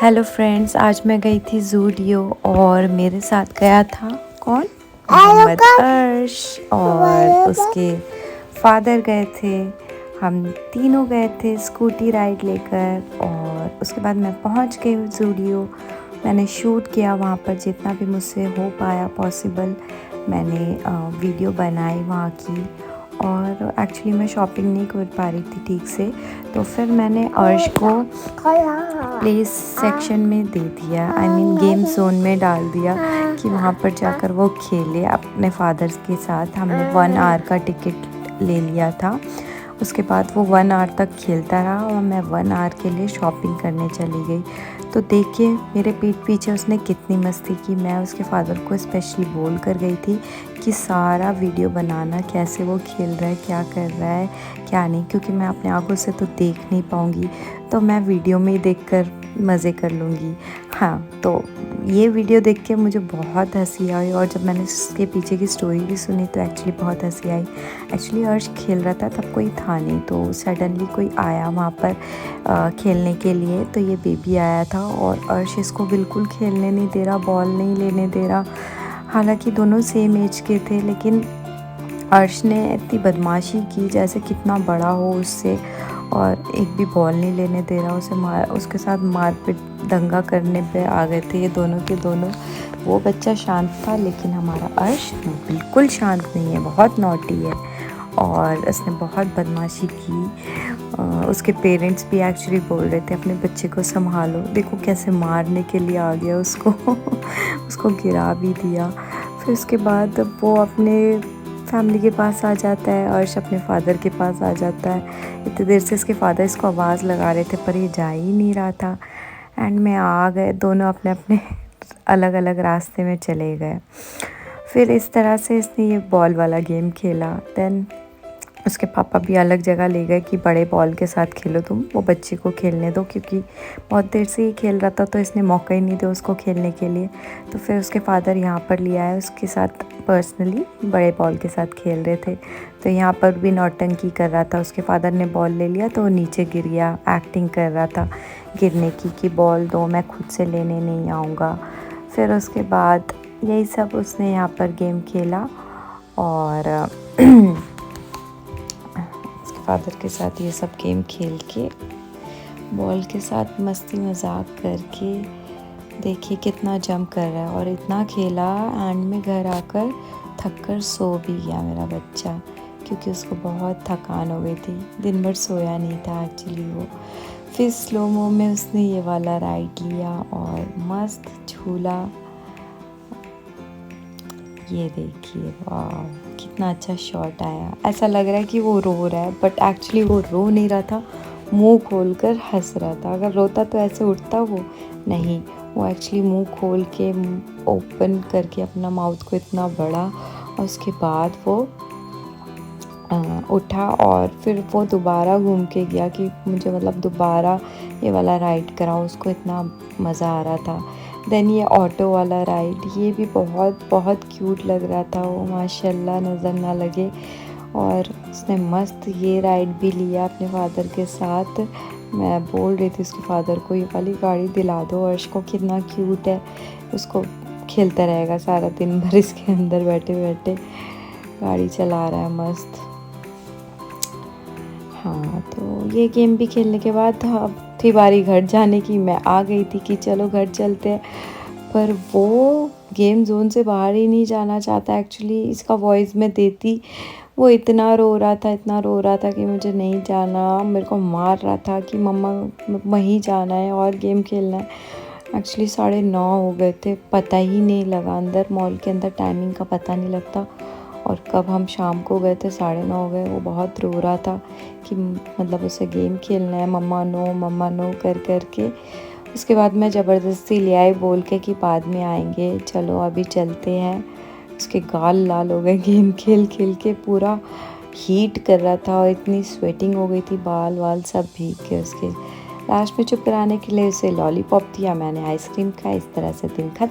Hello friends, आज मैं गई थी ज़ूडियो और मेरे साथ गया था कौन? मोहम्मद अर्श और उसके फादर गए थे। हम तीनों गए थे स्कूटी राइड लेकर और उसके बाद मैं पहुंच गई ज़ूडियो। मैंने शूट किया वहाँ पर जितना भी मुझसे हो पाया पॉसिबल। मैंने वीडियो बनाई वहाँ की और एक्चुअली मैं शॉपिंग नहीं कर पा रही थी ठीक से, तो फिर मैंने अर्श को प्ले सेक्शन में दे दिया, आई मीन गेम जोन में डाल दिया कि वहाँ पर जाकर वो खेले अपने फादर्स के साथ। हमने 1 आवर का टिकट ले लिया था। उसके बाद वो 1 आवर तक खेलता रहा और मैं 1 आवर के लिए शॉपिंग करने चली गई। तो देखिए मेरे पीठ पीछे उसने कितनी मस्ती की। मैं उसके फादर को स्पेशली बोल कर गई थी कि सारा वीडियो बनाना, कैसे वो खेल रहा है, क्या कर रहा है, क्या नहीं, क्योंकि मैं अपने आंखों से तो देख नहीं पाऊँगी, तो मैं वीडियो में ही देखकर मज़े कर लूँगी। हाँ, तो ये वीडियो देख के मुझे बहुत हंसी आई और जब मैंने इसके पीछे की स्टोरी भी सुनी तो एक्चुअली बहुत हंसी आई। एक्चुअली अर्श खेल रहा था, तब कोई था नहीं, तो सडनली कोई आया वहाँ पर खेलने के लिए। तो ये बेबी आया था और अर्श इसको बिल्कुल खेलने नहीं दे रहा, बॉल नहीं लेने दे रहा। हालांकि दोनों सेम एज के थे, लेकिन अर्श ने इतनी बदमाशी की जैसे कितना बड़ा हो उससे, और एक भी बॉल नहीं लेने दे रहा उसे। उसके साथ मारपीट दंगा करने पे आ गए थे ये दोनों के दोनों। वो बच्चा शांत था, लेकिन हमारा अर्श बिल्कुल शांत नहीं है, बहुत नॉटी है और उसने बहुत बदमाशी की। उसके पेरेंट्स भी एक्चुअली बोल रहे थे अपने बच्चे को संभालो, देखो कैसे मारने के लिए आ गया उसको उसको गिरा भी दिया। फिर उसके बाद वो अपने फैमिली के पास आ जाता है, अर्श अपने फादर के पास आ जाता है। इतनी देर से इसके फादर इसको आवाज़ लगा रहे थे पर ये जा ही नहीं रहा था। एंड में आ गए, दोनों अपने अपने अलग अलग रास्ते में चले गए। फिर इस तरह से इसने ये बॉल वाला गेम खेला। देन उसके पापा भी अलग जगह ले गए कि बड़े बॉल के साथ खेलो तुम, वो बच्चे को खेलने दो, क्योंकि बहुत देर से ही खेल रहा था तो इसने मौका ही नहीं दिया उसको खेलने के लिए। तो फिर उसके फादर यहाँ पर ले आए, उसके साथ पर्सनली बड़े बॉल के साथ खेल रहे थे। तो यहाँ पर भी नौटंकी कर रहा था। उसके फादर ने बॉल ले लिया तो वो नीचे गिर गया, एक्टिंग कर रहा था गिरने की कि बॉल दो, मैं खुद से लेने नहीं आऊँगा। फिर उसके बाद यही सब उसने यहाँ पर गेम खेला और फादर के साथ ये सब गेम खेल के, बॉल के साथ मस्ती मजाक करके, देखिए कितना जंप कर रहा है। और इतना खेला, एंड में घर आकर थक कर सो भी गया मेरा बच्चा, क्योंकि उसको बहुत थकान हो गई थी, दिन भर सोया नहीं था एक्चुअली वो। फिर स्लोमो में उसने ये वाला राइड लिया और मस्त झूला। ये देखिए, वाह कितना अच्छा शॉट आया। ऐसा लग रहा है कि वो रो रहा है, बट एक्चुअली वो रो नहीं रहा था, मुंह खोलकर हंस रहा था। अगर रोता तो ऐसे उठता वो नहीं, वो एक्चुअली मुंह खोल के ओपन करके अपना माउथ को इतना बड़ा, और उसके बाद वो उठा और फिर वो दोबारा घूम के गया कि मुझे मतलब दोबारा ये वाला राइड कराओ, उसको इतना मज़ा आ रहा था। देन ये ऑटो वाला राइड, ये भी बहुत बहुत क्यूट लग रहा था, वो माशाल्लाह नज़र ना लगे। और उसने मस्त ये राइड भी लिया अपने फादर के साथ। मैं बोल रही थी उसके फादर को ये वाली गाड़ी दिला दो अर्श को, कितना क्यूट है, उसको खेलता रहेगा सारा दिन भर इसके अंदर बैठे बैठे, गाड़ी चला रहा है मस्त। हाँ, तो ये गेम भी खेलने के बाद अब थी बारी घर जाने की। मैं आ गई थी कि चलो घर चलते हैं, पर वो गेम जोन से बाहर ही नहीं जाना चाहता। एक्चुअली इसका वॉइस मैं देती, वो इतना रो रहा था, इतना रो रहा था कि मुझे नहीं जाना, मेरे को मार रहा था कि मम्मा वहीं जाना है और गेम खेलना है। एक्चुअली 9:30 हो गए थे, पता ही नहीं लगा, अंदर मॉल के अंदर टाइमिंग का पता नहीं लगता। और कब हम शाम को गए थे 9:30 हो गए। वो बहुत रो रहा था कि मतलब उसे गेम खेलना है, मम्मा नो कर कर के। उसके बाद मैं ज़बरदस्ती ले आई बोल के कि बाद में आएंगे, चलो अभी चलते हैं। उसके गाल लाल हो गए गेम खेल खेल के, पूरा हीट कर रहा था और इतनी स्वेटिंग हो गई थी, बाल वाल सब भीग के उसके। लास्ट में चुप कराने के लिए उसे लॉलीपॉप दिया, मैंने आइसक्रीम खाई। इस तरह से दिन खत्म।